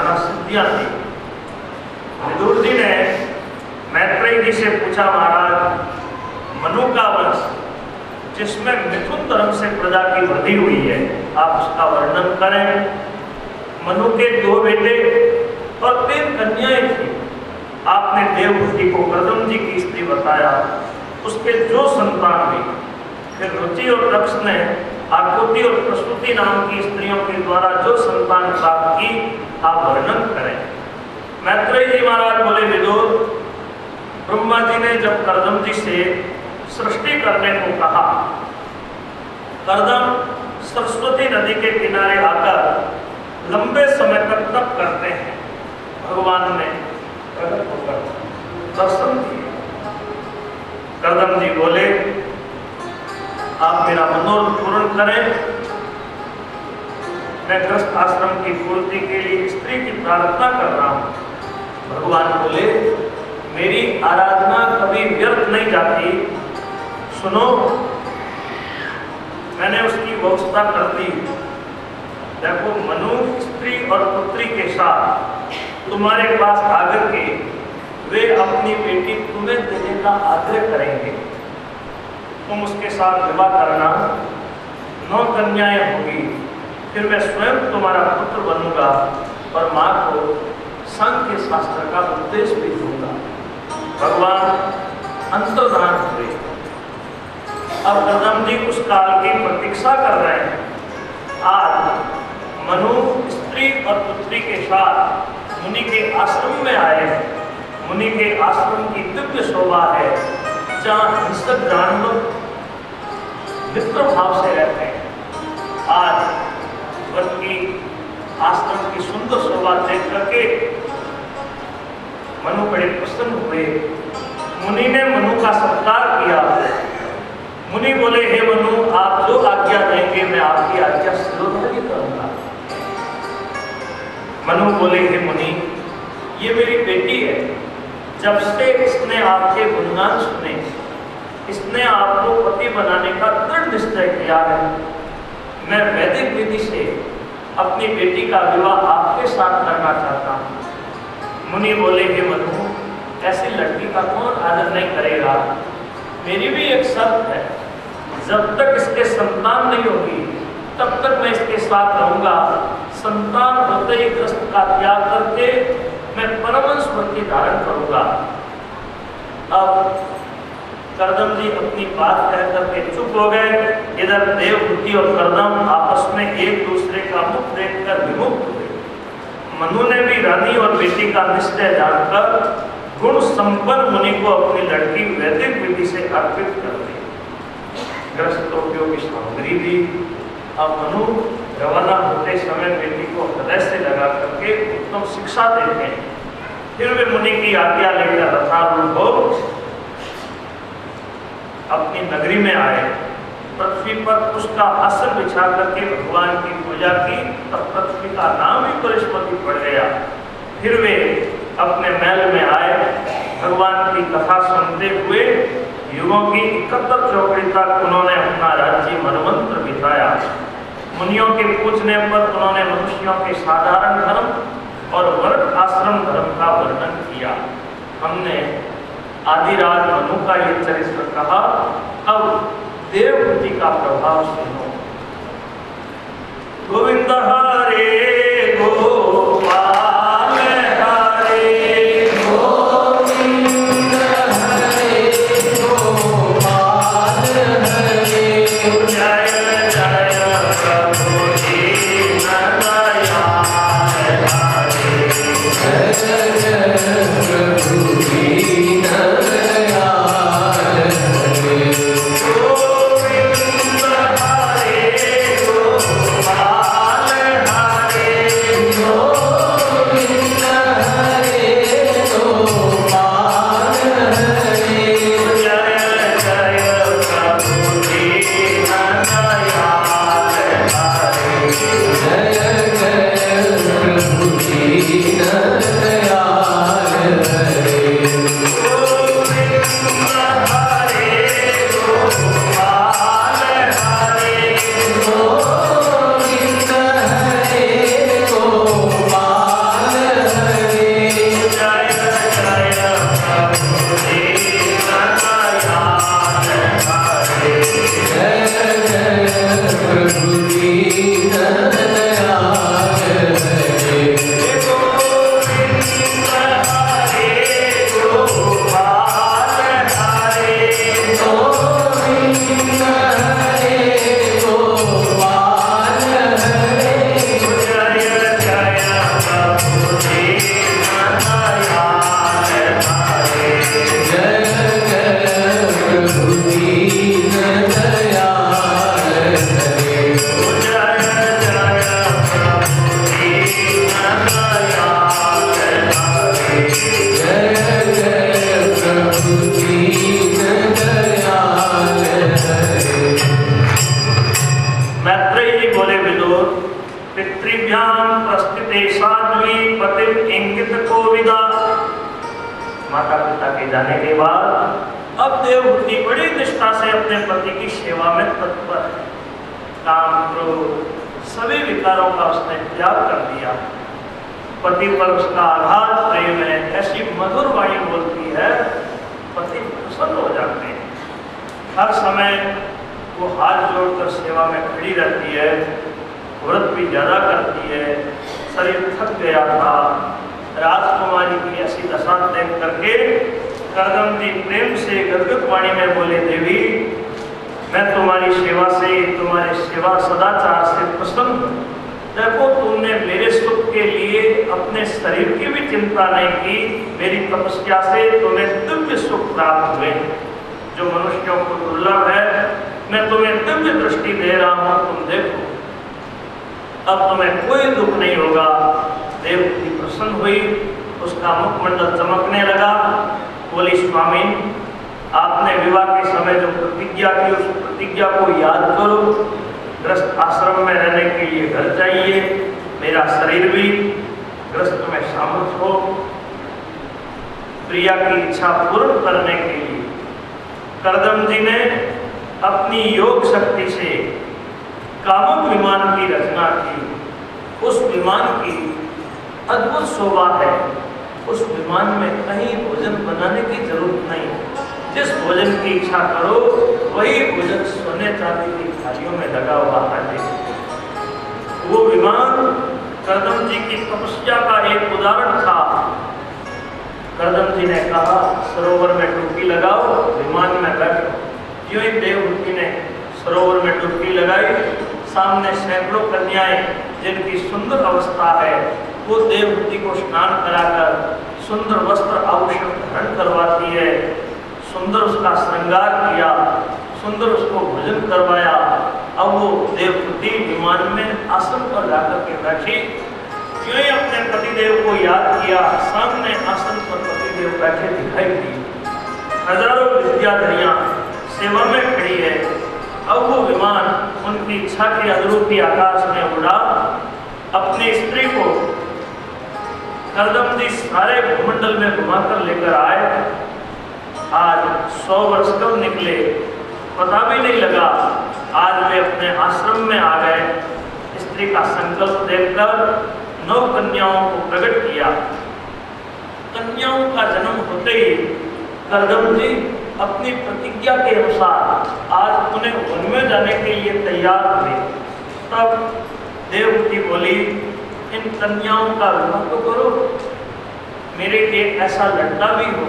ज्ञान सिद्धियां दी। विदुर जी ने मैत्रेय जी से पूछा, महाराज मनु का वंश जिसमें मिथुन धर्म से प्रजा की वृद्धि हुई है, आप उसका वर्णन करें। मनु के 2 बेटे और 3 कन्याएं थी। आपने देवहूति को कर्दम जी की स्त्री बताया, उसके जो संतान हुई। फिर रुचि और दक्ष ने आकृति और प्रसूति नाम की स्त्रियों के द्वारा जो संतान प्राप्त की, आप वर्णन करें। मैत्रेय जी महाराज बोले, विदुर ब्रह्मा जी ने जब कर्दम जी से सृष्टि करने को कहा, कर्दम सरस्वती नदी के किनारे आकर लंबे समय तक तप करते हैं। भगवान ने प्रकट होकर दर्शन दिए। कर्दम जी बोले, आप मेरा मनोरथ पूर्ण करें, मैं गृहस्थ आश्रम की पूर्ति के लिए स्त्री की प्रार्थना कर रहा हूं। भगवान बोले, मेरी आराधना कभी व्यर्थ नहीं जाती। सुनो, मैंने उसकी व्यवस्था कर दी। देखो, मनु स्त्री और पुत्री के साथ तुम्हारे पास आकर के वे अपनी बेटी तुम्हें देने का आग्रह करेंगे। तुम उसके साथ विवाह करना, 9 कन्याएं होगी, फिर मैं स्वयं तुम्हारा पुत्र बनूंगा और मां को सांख्य शास्त्र का उपदेश भी दूंगा। भगवान अंतर्धान हुए। अब कर्दम जी उस काल की प्रतीक्षा कर रहे हैं। आज मनु स्त्री और पुत्री के साथ मुनि के आश्रम में आए हैं। मुनि के आश्रम की दिव्य शोभा है, जहाँ हिंसक जानवर मित्र भाव से रहते हैं। आज वन की आश्रम की सुंदर शोभा देख करके मनु बड़े प्रसन्न हुए। मुनि ने मनु का सत्कार किया। मुनि बोले, हे मनु, आप जो आज्ञा देंगे मैं आपकी आज्ञा शिरोधार्य करूंगा। मनु बोले, हे मुनि, ये मेरी बेटी है। जब से इसने आपके गुणगान सुने, इसने आपको पति बनाने का दृढ़ निश्चय किया है। मैं वैदिक विधि से अपनी बेटी का विवाह आपके साथ करना चाहता हूँ। मुनि बोले, हे मनु, ऐसी लड़की का कौन आदर नहीं करेगा। मेरी भी एक शर्त है, जब तक इसके संतान नहीं होगी तब तक मैं इसके साथ रहूंगा। संतान होते ही गृहस्थ का त्याग करके मैं परमहंस वृत्ति धारण करूंगा। अब कर्दम जी अपनी बात कह करके चुप हो गए। इधर देवहूति और कर्दम आपस में एक दूसरे का मुख देखकर विमुख हुए। मनु ने भी रानी और बेटी का निश्चय जानकर गुण संपन्न मुनि को अपनी लड़की वैदिक विधि से अर्पित कर दी। गृहस्थोपयोगी सामग्री दी। अब मनु रवाना होते समय बेटी को हृदय से लगा करके उत्तम शिक्षा देते हैं। फिर वे मुनि की आज्ञा लेकर रथारूढ़ हो अपनी नगरी में आए। पृथ्वी पर उसका आसन बिछा करके भगवान की पूजा की, तब पृथ्वी का नाम ही बृहस्पति पड़ गया। फिर वे अपने महल में आए। भगवान की कथा सुनते हुए युगों की 71 चौकड़ी तक उन्होंने अपना राज्य मनमंत्र बिताया। मुनियों के पूछने पर उन्होंने मनुष्यों के साधारण धर्म और वर्ग आश्रम धर्म का वर्णन किया। हमने आदिराज मनु का ये चरित्र कहा। अब देवहूति का प्रभाव सुनो। गोविंद हरे गोपाल हरे गोविंद हरे गोपाल हरे जय जय प्रभु दीनदयाल हरे जय जय प्रभु दीनदयाल हरे गोविंद हरे गोपाल हरे गोविंद हरे गोपाल हरे जय जय प्रभु दीनदयाल हरे जय जय प्रभु दीनदयाल हरे गोविंद हरे गोपाल भी पति इंगित को विदा। माता पिता के जाने के बाद अब देवहूति बड़ी निष्ठा से अपने पति की सेवा में तत्पर है। काम क्रोध सभी विकारों का उसने त्याग कर दिया। पति पर उसका आघात प्रेम है, ऐसी मधुर वाणी बोलती है, पति प्रसन्न हो जाते हैं। हर समय वो हाथ जोड़कर सेवा में खड़ी रहती है, व्रत भी ज्यादा करती है। शरीर थक गया था, राजकुमारी की ऐसी दशा देख करके कर्दम जी प्रेम से गदगद वाणी में बोले, देवी मैं तुम्हारी सेवा से, तुम्हारे सेवा सदाचार से प्रसन्न हूँ। देखो तुमने मेरे सुख के लिए अपने शरीर की भी चिंता नहीं की, मेरी तपस्या से तुम्हें दिव्य सुख प्राप्त हुए जो मनुष्यों को दुर्लभ है। मैं तुम्हें दिव्य दृष्टि दे रहा हूँ, तुम देखो, अब तुम्हें कोई दुख नहीं होगा। देवहूति प्रसन्न हुई, उसका मुखमंडल चमकने लगा। बोली, स्वामी आपने विवाह के समय जो प्रतिज्ञा की उस प्रतिज्ञा को याद करो। गृहस्थ आश्रम में रहने के लिए घर चाहिए, मेरा शरीर भी गृहस्थ में शामिल हो। प्रिया की इच्छा पूर्ण करने के लिए कर्दम जी ने अपनी योग शक्ति से कामुक विमान की रचना की। उस विमान की अद्भुत शोभा है। उस विमान में कहीं भोजन बनाने की जरूरत नहीं। जिस भोजन की इच्छा करो वही भोजन सोने चांदी की थालियों में लगा हुआ है। वो विमान कर्दम जी की तपस्या का एक उदाहरण था। कर्दम जी ने कहा, सरोवर में डुबकी लगाओ, विमान में बैठो। यूं ही देवहूति ने सरोवर में डुबकी लगाई। सामने सैकड़ों कन्याएं जिनकी सुंदर अवस्था है, वो देवहूति को स्नान कराकर सुंदर वस्त्र आभूषण धारण करवाती है। सुंदर उसका श्रृंगार किया, सुंदर उसको भोजन करवाया। अब वो देवहूति विमान में आसन पर जाकर के बैठी। यूं ही अपने पतिदेव को याद किया, सामने आसन पर पतिदेव बैठे दिखाई दी। हजारों विद्याधरियां सेवा में खड़ी है। अब वो विमान उनकी इच्छा के अनुरूप ही आकाश में उड़ा। अपनी स्त्री को कर्दम जी सारे भूमंडल में घुमाकर लेकर आए। आज 100 वर्ष कब निकले पता भी नहीं लगा। आज वे अपने आश्रम में आ गए। स्त्री का संकल्प देखकर 9 कन्याओं को प्रकट किया। कन्याओं का जन्म होते ही कर्दम जी अपनी प्रतिज्ञा के अनुसार आज उन्हें वन में जाने के लिए तैयार हुए। तब देवहूति बोली, इन कन्याओं का विवाह तो करो, मेरे एक ऐसा लड़का भी हो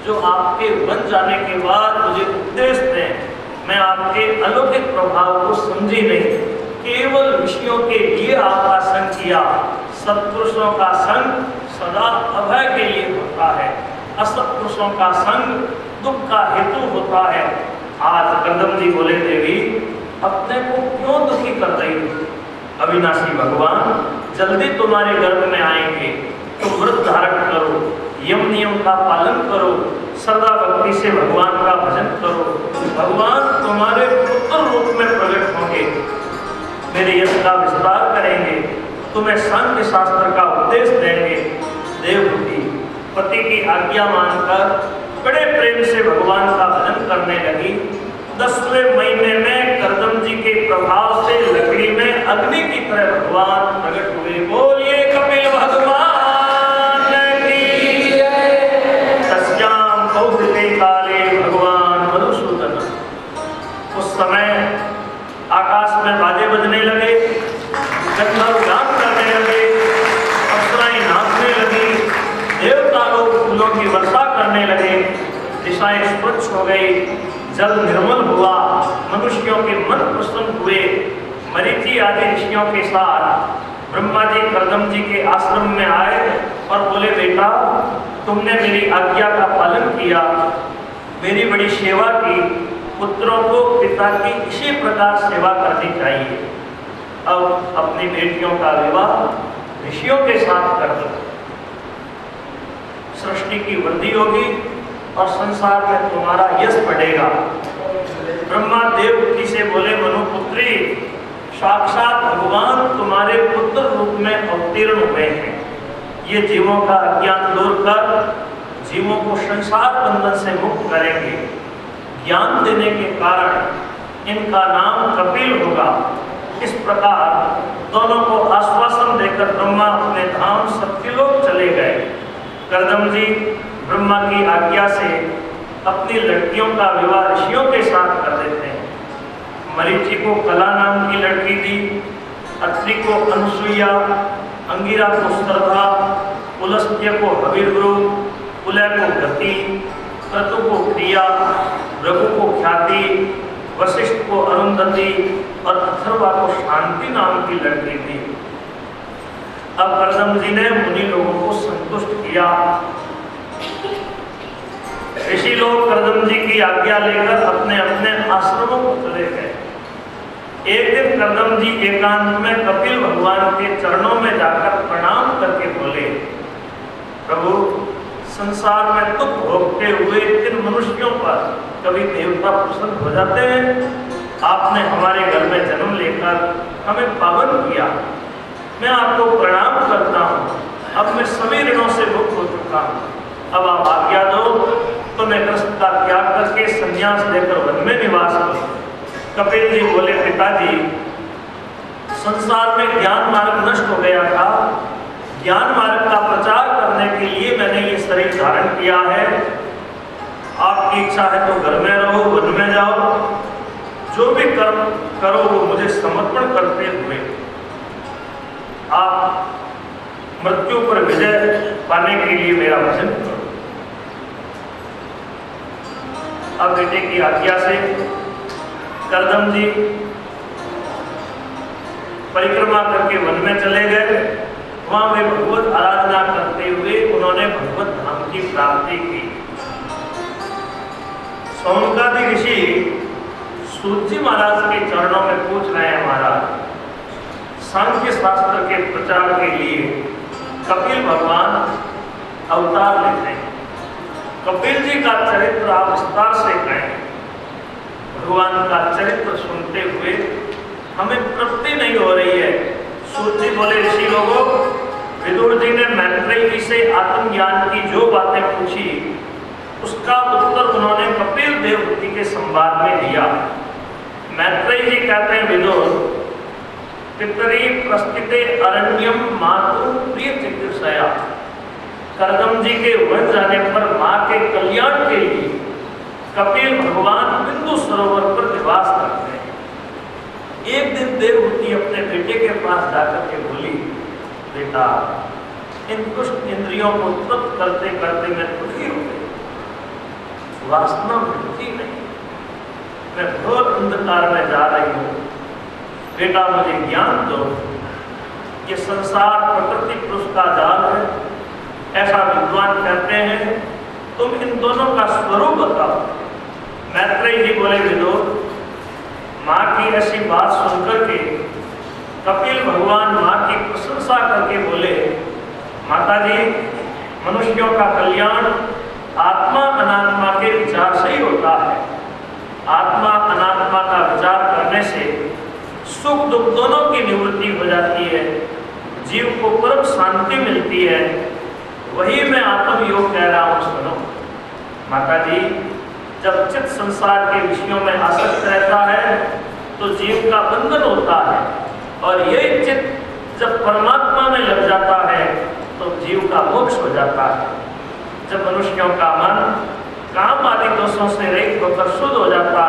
जो आपके वन जाने के बाद मुझे उपदेश दें। मैं आपके अलौकिक प्रभाव को समझी नहीं, केवल विषयों के लिए आपका संग किया। सत्पुरुषों का संग सदा अभय के लिए होता है, असत्पुरुषों का संग दुख का हेतु होता है। आज कर्दम जी बोले, देवी अपने को क्यों दुखी कर रही हो? अविनाशी भगवान जल्दी तुम्हारे गर्भ में आएंगे। तुम व्रत धारण करो, यम नियम का पालन करो, सदा भक्ति से भगवान का भजन करो। भगवान तुम्हारे पुत्र रूप में प्रकट होंगे, मेरे यश का विस्तार करेंगे, तुम्हें सांख्य शास्त्र का उपदेश देंगे। देवहूति पति की आज्ञा मानकर बड़े प्रेम से भगवान का भजन करने लगी। 10वें महीने में कर्दम जी के प्रभाव से लकड़ी में अग्नि की तरह भगवान प्रकट हुए। बोलिए कपिल भगवान की जय। तस्याम कौशिके काले भगवान मधुसूदन। उस समय आकाश में बाजे बजने लगे, गंधर्व गान करने लगे, अप्सराएं नाचने लगी, देवता लोग फूलों की वर्षा करने लगे, दिशाएं स्वच्छ हो गई, जल निर्मल हुआ, मनुष्यों के मन प्रसन्न हुए। मरीचि आदि ऋषियों के साथ ब्रह्मा जी कर्दम जी के आश्रम में आए और बोले, बेटा तुमने मेरी आज्ञा का पालन किया, मेरी बड़ी सेवा की, पुत्रों को पिता की इसी प्रकार सेवा करनी चाहिए। अब अपनी बेटियों का विवाह ऋषियों के साथ कर दो, सृष्टि की वृद्धि होगी और संसार में तुम्हारा यश बढ़ेगा। ब्रह्मा देवहूति से बोले, मनुपुत्री साक्षात भगवान तुम्हारे पुत्र रूप में अवतीर्ण हुए हैं। ये जीवों का अज्ञान दूर कर जीवों को संसार बंधन से मुक्त करेंगे। ज्ञान देने के कारण इनका नाम कपिल होगा। इस प्रकार दोनों को आश्वासन देकर ब्रह्मा अपने धाम सत्यलोक चले गए। कर्दम जी ब्रह्मा की आज्ञा से अपनी लड़कियों का विवाह ऋषियों के साथ कर देते हैं। मरीचि को कला नाम की लड़की दी, अत्रि को अनुसुईया, अंगिरा को श्रद्धा, पुलस्त्य को हविर्गुरु, कुलय को गति, क्रतु को क्रिया, रघु को ख्याति, वशिष्ठ को अरुंधति और अथर्वा को शांति नाम की लड़की दी। अब कर्दम जी ने मुनि लोगों को संतुष्ट किया। ऋषि लोग कर्दम जी की आज्ञा लेकर अपने अपने आश्रमों को चले गए। एक दिन कर्दम जी एकांत में कपिल भगवान के चरणों में जाकर प्रणाम करके बोले, प्रभु संसार में दुख भोगते हुए इन मनुष्यों पर कभी देवता प्रसन्न हो जाते हैं। आपने हमारे घर में जन्म लेकर हमें पावन किया, मैं आपको प्रणाम करता हूँ। अब मैं सभी ऋणों से मुक्त हो चुका हूँ। अब आप आज्ञा दो तो मैं ग्रस्त का त्याग करके संन्यास लेकर वन में निवास करूँ। कपिल जी बोले, पिताजी संसार में ज्ञान मार्ग नष्ट हो गया था, ज्ञान मार्ग का प्रचार करने के लिए मैंने ये शरीर धारण किया है। आपकी इच्छा है तो घर में रहो, वन में जाओ, जो भी कर्म करो वो मुझे समर्पण करते हुए आप मृत्यु पर विजय पाने के लिए मेरा भजन करो। अब बेटे की आज्ञा से कर्दम जी परिक्रमा करके वन में चले गए। वहां वे भगवत आराधना करते हुए उन्होंने भगवत धाम की प्राप्ति की। सौनकादि ऋषि सूत जी महाराज के चरणों में पूछ रहे हैं, महाराज सांख्य शास्त्र के प्रचार के लिए कपिल भगवान अवतार लेते हैं। कपिल जी का चरित्र आप विस्तार से कहें। भगवान का चरित्र सुनते हुए हमें तृप्ति नहीं हो रही है। सूत जी बोले, ऋषि लोगों, विदुर जी ने मैत्रेय जी से आत्मज्ञान की जो बातें पूछी उसका उत्तर उन्होंने कपिल देवहूति के संवाद में दिया। मैत्रेय जी कहते हैं, विदुर पितरी प्रस्थिते अरण्यम मातु प्रिय चिकित्सया। कर्दम जी के वन जाने पर माँ के कल्याण के लिए कपिल भगवान बिंदु सरोवर पर निवास करते हैं। एक दिन देवहूति अपने बेटे के पास जाकर के बोली, बेटा इन दुष्ट इंद्रियों को तृप्त करते करते मैं दुखी हो गई, वासना मिटती नहीं, मैं घोर अंधकार में जा रही हूँ। बेटा मुझे ज्ञान दो, ये संसार प्रकृति पुरुष का जाल है, ऐसा विद्वान कहते हैं। तुम इन दोनों का स्वरूप बताओ। मैत्रेय जी बोले, विदुर माँ की ऐसी बात सुनकर के कपिल भगवान माँ की प्रशंसा करके बोले, माता जी मनुष्यों का कल्याण आत्मा अनात्मा के विचार से ही होता है। आत्मा अनात्मा का विचार करने से सुख दुख दोनों की निवृत्ति हो जाती है, जीव को परम शांति मिलती है। वही मैं आत्म योग कह रहा हूँ, सुनो। माता जी जब चित्त संसार के विषयों में आसक्त रहता है तो जीव का बंधन होता है, और यही चित्त जब परमात्मा में लग जाता है तो जीव का मोक्ष हो जाता है। जब मनुष्यों का मन काम आदि दोषों से रहित होकर शुद्ध हो जाता